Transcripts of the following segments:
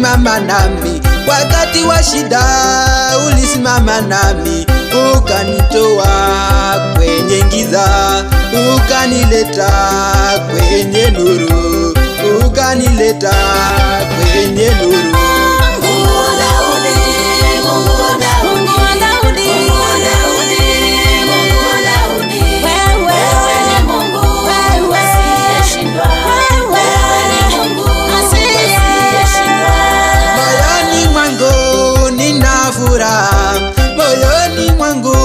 ulisimama nami wakati wa shida, ulisimama nami ukanitoa kwenye giza, ukanileta kwenye nuru, ukanileta kwenye nuru. Moyoni mwangu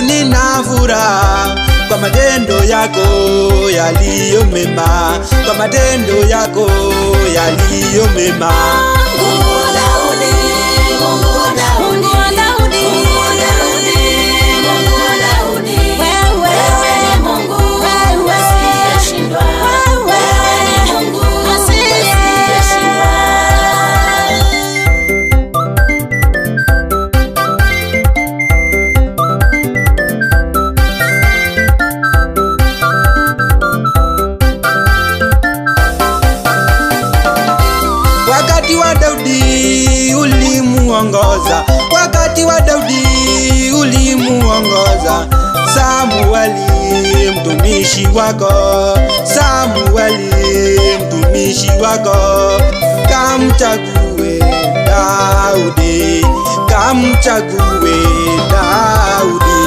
nina furaha kwa matendo yako yaliyo mema, kwa matendo yako yaliyo mema. Wakati wa Daudi ulimuongoza, wakati wa Daudi ulimuongoza Samueli mtumishi wako, Samueli mtumishi wako. Kamchague Daudi, kamchague Daudi.